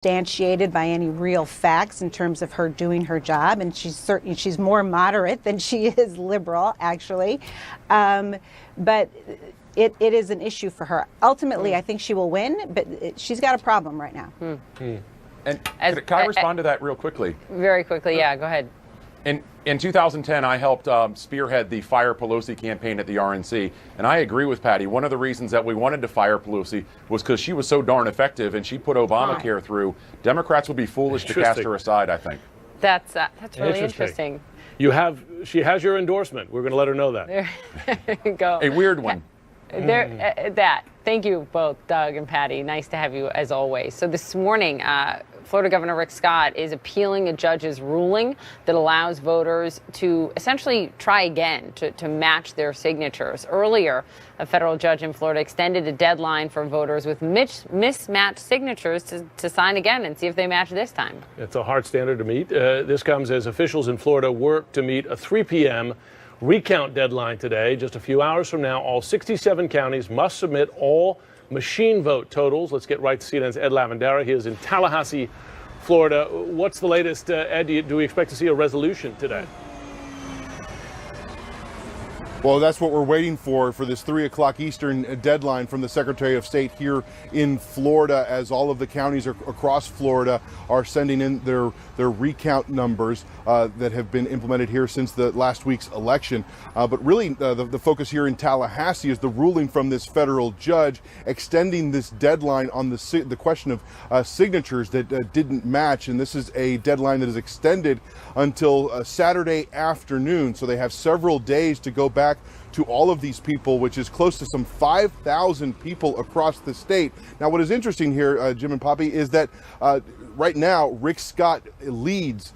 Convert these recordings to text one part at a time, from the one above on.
substantiated by any real facts in terms of her doing her job, and she's more moderate than she is liberal, actually. But it is an issue for her. Ultimately, I think she will win, but she's got a problem right now. And can I respond to that real quickly? Very quickly, yeah, go ahead. In 2010, I helped spearhead the Fire Pelosi campaign at the RNC, and I agree with Patty. One of the reasons that we wanted to fire Pelosi was because she was so darn effective, and she put Obamacare through. Democrats would be foolish to cast her aside, I think. That's really interesting. She has your endorsement. We're going to let her know that. There you go. A weird one. Thank you both, Doug and Patty. Nice to have you as always. So this morning, Florida Governor Rick Scott is appealing a judge's ruling that allows voters to essentially try again to match their signatures. Earlier, a federal judge in Florida extended a deadline for voters with mismatched signatures to sign again and see if they match this time. It's a hard standard to meet. This comes as officials in Florida work to meet a 3 p.m. recount deadline today. Just a few hours from now, all 67 counties must submit all machine vote totals. Let's get right to CNN's Ed Lavandera. He is in Tallahassee, Florida. What's the latest, Ed? Do we expect to see a resolution today? Well, that's what we're waiting for this 3 o'clock Eastern deadline from the Secretary of State here in Florida, as all of the counties across Florida are sending in their recount numbers that have been implemented here since the last week's election. But really, the focus here in Tallahassee is the ruling from this federal judge extending this deadline on the question of signatures that didn't match. And this is a deadline that is extended until Saturday afternoon. So they have several days to go back to all of these people, which is close to some 5,000 people across the state. Now, what is interesting here, Jim and Poppy, is that right now Rick Scott leads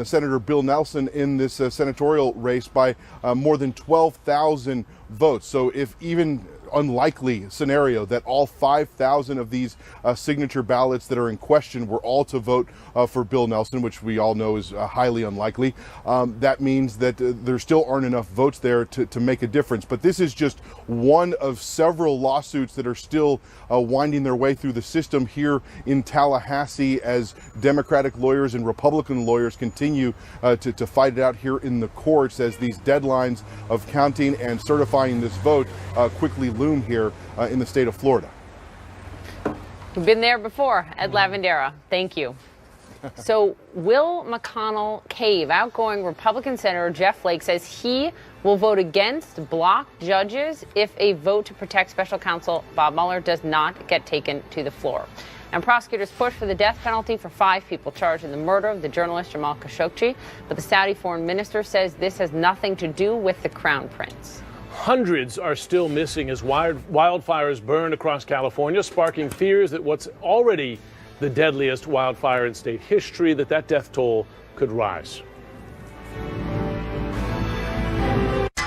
Senator Bill Nelson in this senatorial race by more than 12,000 votes. So if even unlikely scenario that all 5,000 of these signature ballots that are in question were all to vote for Bill Nelson, which we all know is highly unlikely, that means that there still aren't enough votes there to make a difference. But this is just one of several lawsuits that are still winding their way through the system here in Tallahassee as Democratic lawyers and Republican lawyers continue to fight it out here in the courts as these deadlines of counting and certifying this vote quickly loom here in the state of Florida. We've been there before. Ed Lavandera, thank you. So will McConnell cave? Outgoing Republican Senator Jeff Flake says he will vote against block judges if a vote to protect special counsel Bob Mueller does not get taken to the floor. And prosecutors push for the death penalty for 5 people charged in the murder of the journalist Jamal Khashoggi. But the Saudi foreign minister says this has nothing to do with the crown prince. Hundreds are still missing as wildfires burn across California, sparking fears that what's already the deadliest wildfire in state history, that death toll could rise.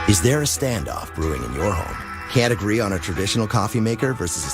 Is there a standoff brewing in your home? Can't agree on a traditional coffee maker versus a